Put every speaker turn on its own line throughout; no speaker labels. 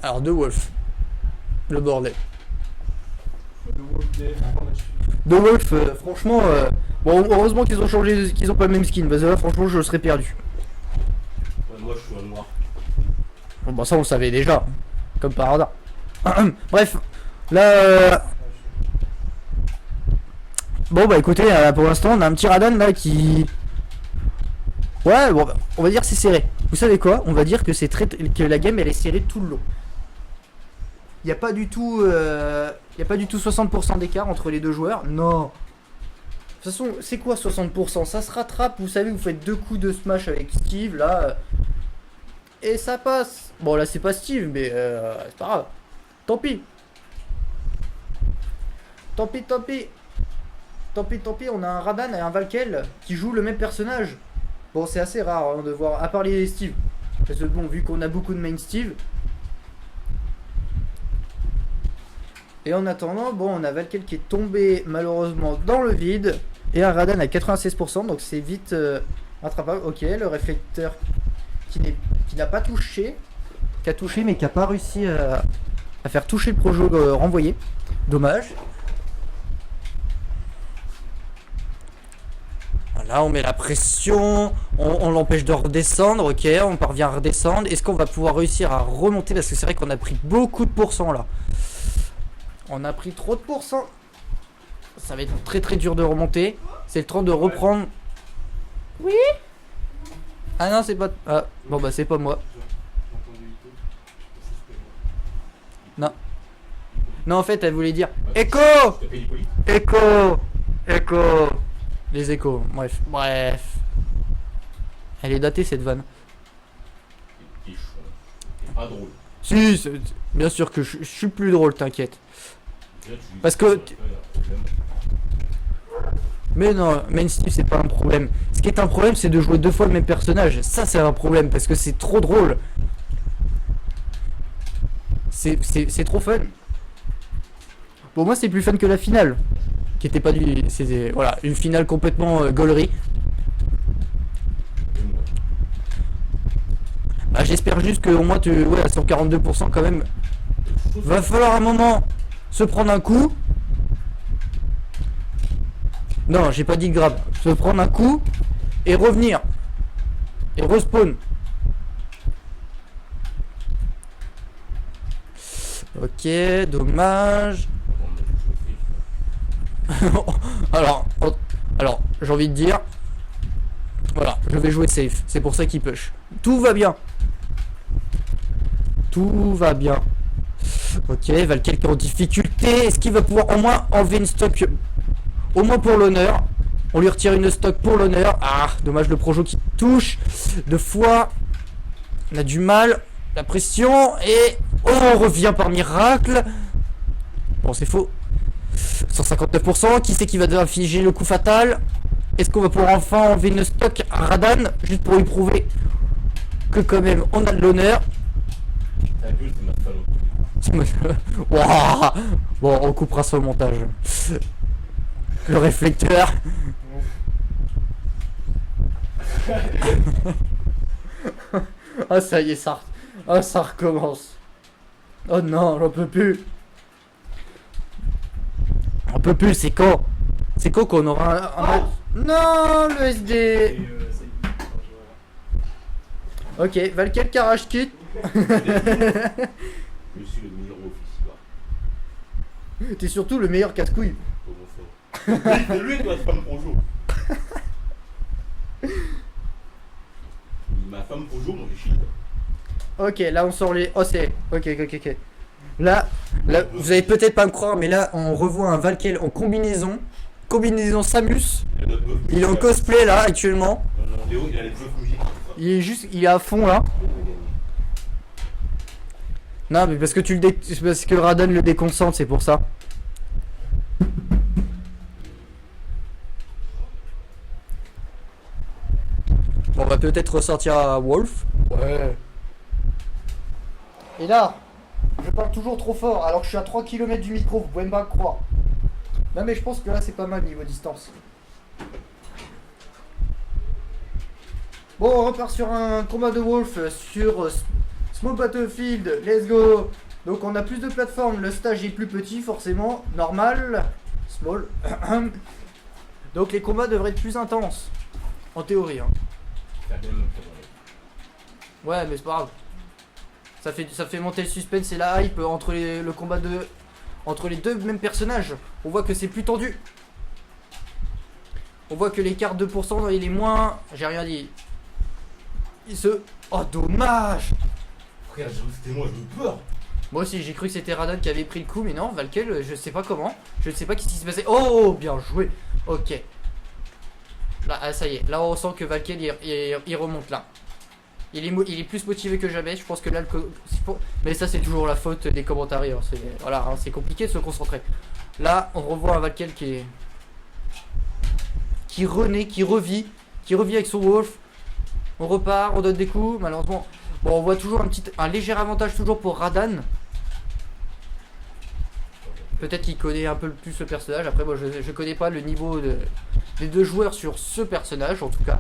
Alors, de Wolf. Le bordel. De Wolf, franchement, bon, heureusement qu'ils ont changé, qu'ils ont pas le même skin, parce que là, franchement, je serais perdu.
Ouais, moi, je suis un noir.
Bon, bah, ça, on le savait déjà, comme par hasard. Bref, là, bon, bah, écoutez, pour l'instant, on a un petit Radan, là, qui... Ouais, bon, on va dire que c'est serré. Vous savez quoi? On va dire que c'est que la game, elle est serrée tout le long. Il n'y a pas du tout, 60% d'écart entre les deux joueurs. Non. De toute façon, c'est quoi 60%? Ça se rattrape. Vous savez, vous faites 2 coups de smash avec Steve là, et ça passe. Bon, là, c'est pas Steve, mais c'est pas grave. Tant pis. Tant pis, tant pis. Tant pis, tant pis. On a un Radan et un Valkel qui jouent le même personnage. Bon, c'est assez rare hein, de voir, à part les Steve. Parce que bon, vu qu'on a beaucoup de main Steve. Et en attendant, bon, on a Valkel qui est tombé malheureusement dans le vide. Et un Radan à 96%, donc c'est vite rattrapable. Ok, le réflecteur qui n'a pas touché. Qui a touché, mais qui n'a pas réussi à faire toucher le projo renvoyé. Dommage. Voilà, on met la pression, on l'empêche de redescendre, ok, on parvient à redescendre. Est-ce qu'on va pouvoir réussir à remonter? Parce que c'est vrai qu'on a pris beaucoup de pourcents là. On a pris trop de pourcents. Ça va être très très dur de remonter. C'est le temps de reprendre. Oui. Ah non, c'est pas... Ah, bon bah c'est pas moi. Non. Non, en fait, elle voulait dire écho. Écho. Écho. Les échos, bref. Elle est datée cette vanne.
Pas drôle.
Si, bien sûr que je suis plus drôle, t'inquiète. Parce que... Mais non, Main Steve c'est pas un problème. Ce qui est un problème c'est de jouer 2 fois le même personnage. Ça c'est un problème parce que c'est trop drôle. C'est trop fun. Bon moi c'est plus fun que la finale. Qui était pas du... C'était voilà, une finale complètement gaulerie. Bah j'espère juste que au moins tu... Ouais à 142% quand même. Va falloir un moment se prendre un coup. Non, j'ai pas dit grave. Se prendre un coup et revenir. Et respawn. Ok, dommage. alors, j'ai envie de dire. Voilà, je vais jouer safe. C'est pour ça qu'il push. Tout va bien. Tout va bien. Ok, Valkel qui est en difficulté. Est-ce qu'il va pouvoir au moins enlever une stock? Au moins pour l'honneur. On lui retire une stock pour l'honneur. Ah, dommage le projo qui touche 2 fois. On a du mal. La pression. Et... Oh, on revient par miracle. Bon, c'est faux. 159%. Qui c'est qui va devoir figer le coup fatal? Est-ce qu'on va pouvoir enfin enlever une stock à Radan? Juste pour lui prouver que quand même on a de l'honneur. Wow. Bon, on coupera ça au montage. Le réflecteur. Ah ça y est, ça recommence. Oh non, j'en peux plus. On peut plus, c'est quand? C'est quand qu'on aura un... Non, le SD. Ok, Valkel Carrage Kit.
Je suis le meilleur officier.
T'es surtout le meilleur casse-couille.
C'est lui, toi, c'est pas mon projo. Ma femme projo, mon shit.
Ok, là on sort les... Oh c'est... Ok. Là, vous allez peut-être pas me croire, mais là on revoit un Valkel en combinaison. Combinaison Samus. Il est en cosplay là actuellement.
Léo, il a les bœufs mouillés.
Il est à fond là. Non mais parce que parce que Radan le déconcentre, c'est pour ça. Bon, on va peut-être ressortir à Wolf. Ouais. Et là, je parle toujours trop fort alors que je suis à 3 km du micro, vous pouvez pas me croire. Non mais je pense que là c'est pas mal niveau distance. Bon, on repart sur un combat de Wolf sur Small Battlefield, let's go. Donc on a plus de plateformes, le stage est plus petit forcément, normal. Small. Donc les combats devraient être plus intenses. En théorie. Hein.
T'as bien montré dans
Ouais, mais c'est pas grave. Ça fait monter le suspense et la hype entre le combat entre les deux mêmes personnages. On voit que c'est plus tendu. On voit que l'écart de 2% il est moins. J'ai rien dit. Oh dommage.
Frère, c'était moi, j'ai eu peur.
Moi aussi j'ai cru que c'était Radan qui avait pris le coup, mais non, Valkel, je sais pas comment. Je ne sais pas ce qui s'est passé. Oh, bien joué. Ok. Là, ah, ça y est. Là on sent que Valkel il remonte là. Il est plus motivé que jamais. Je pense que là, mais ça c'est toujours la faute des commentaires. Hein. Voilà, hein, c'est compliqué de se concentrer. Là, on revoit un Valkel qui renaît, qui revit avec son Wolf. On repart, on donne des coups. Malheureusement, bon, on voit toujours un léger avantage toujours pour Radan. Peut-être qu'il connaît un peu plus ce personnage. Après, moi, je connais pas le niveau des deux joueurs sur ce personnage, en tout cas.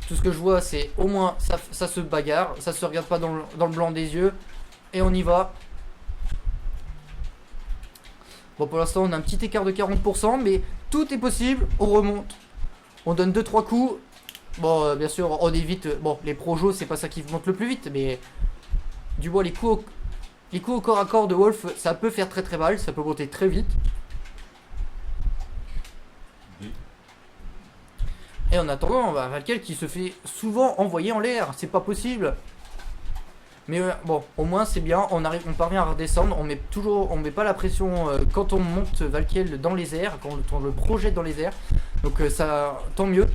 Tout ce que je vois, c'est au moins ça se bagarre, ça se regarde pas dans le blanc des yeux. Et on y va. Bon, pour l'instant, on a un petit écart de 40%, mais tout est possible. On remonte. On donne 2-3 coups. Bon, bien sûr, on évite. Bon, les projos, c'est pas ça qui monte le plus vite, mais du moins, les coups au corps à corps de Wolf, ça peut faire très très mal. Ça peut monter très vite. Et en attendant, Valkel qui se fait souvent envoyer en l'air, c'est pas possible. Mais bon, au moins c'est bien, on parvient à redescendre, on met pas la pression quand on monte Valkel dans les airs, quand on le projette dans les airs. Donc ça, tant mieux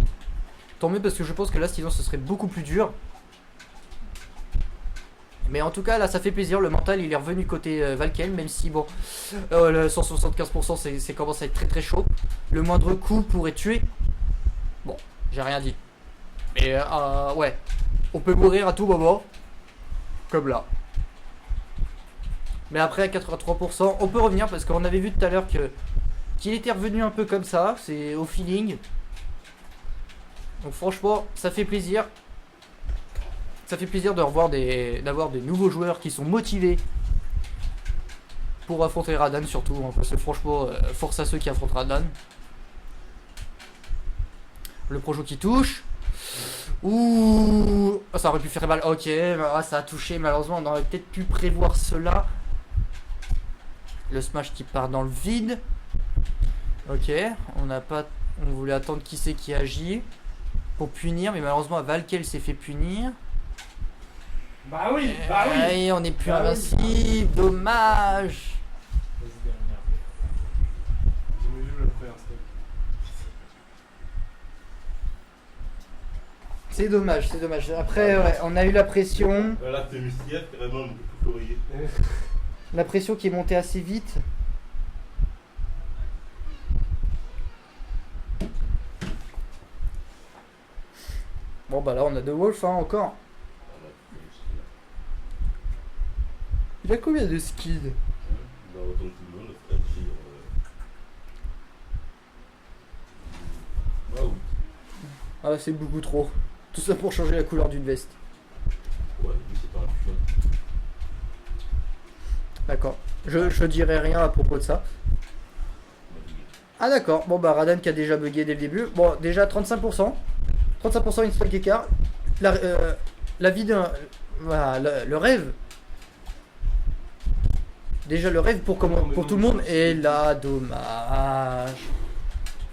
parce que je pense que là sinon ce serait beaucoup plus dur. Mais en tout cas là ça fait plaisir, le mental il est revenu côté Valkel, même si bon, le 175% c'est commence à être très très chaud. Le moindre coup pourrait tuer. Bon, j'ai rien dit. Mais ouais, on peut mourir à tout moment. Comme là. Mais après à 83%, on peut revenir parce qu'on avait vu tout à l'heure qu'il était revenu un peu comme ça. C'est au feeling. Donc franchement, ça fait plaisir. Ça fait plaisir de revoir d'avoir des nouveaux joueurs qui sont motivés pour affronter Radan surtout. Hein, parce que franchement, force à ceux qui affrontent Radan. Le projo qui touche. Ouh, oh, ça aurait pu faire mal. Ok, ça a touché. Malheureusement, on aurait peut-être pu prévoir cela. Le smash qui part dans le vide. Ok, on voulait attendre qui c'est qui agit pour punir, mais malheureusement, Valkel s'est fait punir.
Bah oui, bah oui.
Et on n'est plus invincible. Dommage.
Vas-y, dernière. J'ai même vu le premier step.
C'est dommage, c'est dommage. Après, ouais, on a eu la pression.
Là, c'est Mustief, carrément, on peut tout l'oreiller.
La pression qui est montée assez vite. Bon, bah là, on a deux Wolf, hein, encore. Il a combien de skills?
Bah, autant que tout le monde, c'est-à-dire. Ah oui.
Ah, c'est beaucoup trop. Tout ça pour changer la couleur d'une veste.
Ouais, mais c'est pas un fun.
D'accord. Je dirai rien à propos de ça. Ah d'accord. Bon bah Radan qui a déjà bugué dès le début. Bon déjà 35%. 35% une stack écart. La vie d'un... Voilà, le rêve. Déjà le rêve pour tout le monde. Et là, dommage.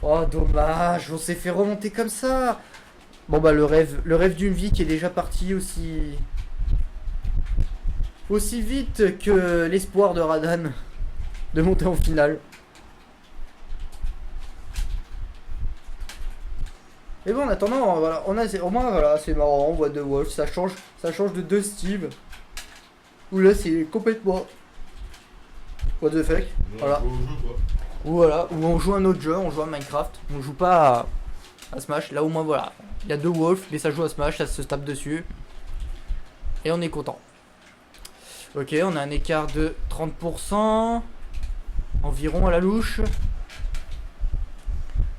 Oh dommage. On s'est fait remonter comme ça. Bon bah le rêve d'une vie qui est déjà parti aussi vite que l'espoir de Radan de monter en finale. Mais bon en attendant voilà, au moins voilà, c'est marrant, on voit deux Wolf, ça change de deux styles. Où là c'est complètement what the fuck. Voilà. Voilà, où on joue un autre jeu, on joue à Minecraft, on joue pas à Smash, là au moins voilà. Il y a deux Wolf, mais ça joue à Smash, ça se tape dessus. Et on est content. Ok, on a un écart de 30% environ à la louche.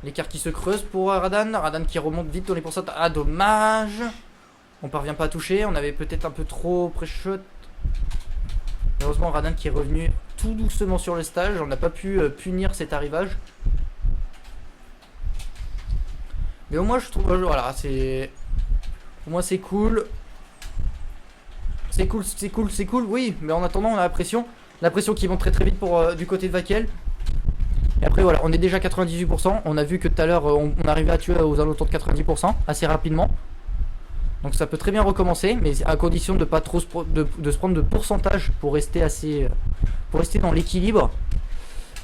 L'écart qui se creuse pour Radan. Radan qui remonte vite dans les pourcentages. Ah, dommage. On parvient pas à toucher. On avait peut-être un peu trop pré-shot. Heureusement, Radan qui est revenu tout doucement sur le stage. On n'a pas pu punir cet arrivage. Mais au moins, je trouve. Voilà, c'est. Au moins, c'est cool. C'est cool, c'est cool, c'est cool. Oui, mais en attendant, on a la pression. La pression qui monte très très vite pour du côté de Vakel. Et après, voilà, on est déjà à 98%. On a vu que tout à l'heure, on arrivait à tuer aux alentours de 90% assez rapidement. Donc ça peut très bien recommencer, mais à condition de pas trop se prendre de pourcentage pour rester assez, pour rester dans l'équilibre.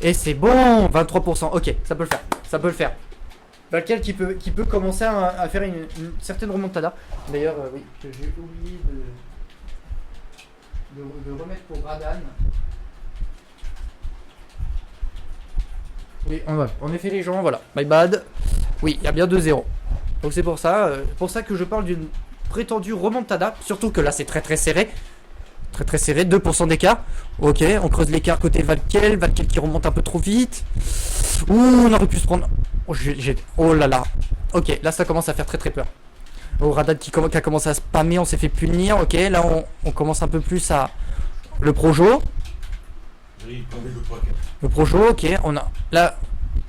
Et c'est bon, 23%. Ok, ça peut le faire, ça peut le faire. Valkel qui peut commencer à faire une certaine remontada. D'ailleurs, oui, que j'ai oublié de remettre pour Radan. Oui, on a fait les gens, voilà. My bad. Oui, il y a bien 2-0. Donc c'est pour ça que je parle d'une prétendue remontada. Surtout que là c'est très très serré. Très très serré, 2% d'écart. Ok, on creuse l'écart côté Valkel. Valkel qui remonte un peu trop vite. Ouh, on aurait pu se prendre. Oh là là. Ok, là ça commence à faire très très peur. Oh, Radan qui a commencé à spammer, on s'est fait punir. Ok, là on commence un peu plus à. Le Projo.
Oui, prenez le paquet.
Le Projo, ok, on a. Là.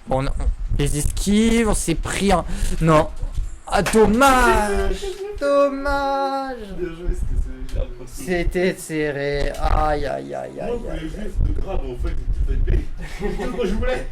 Bon, les esquives, on s'est pris un. Non. Ah, dommage. Dommage.
Bien joué, c'était serré.
C'était serré. Aïe aïe aïe aïe
Moi, je voulais
aïe.
juste de grave, en fait, c'était taipé. C'est tout ce que je voulais.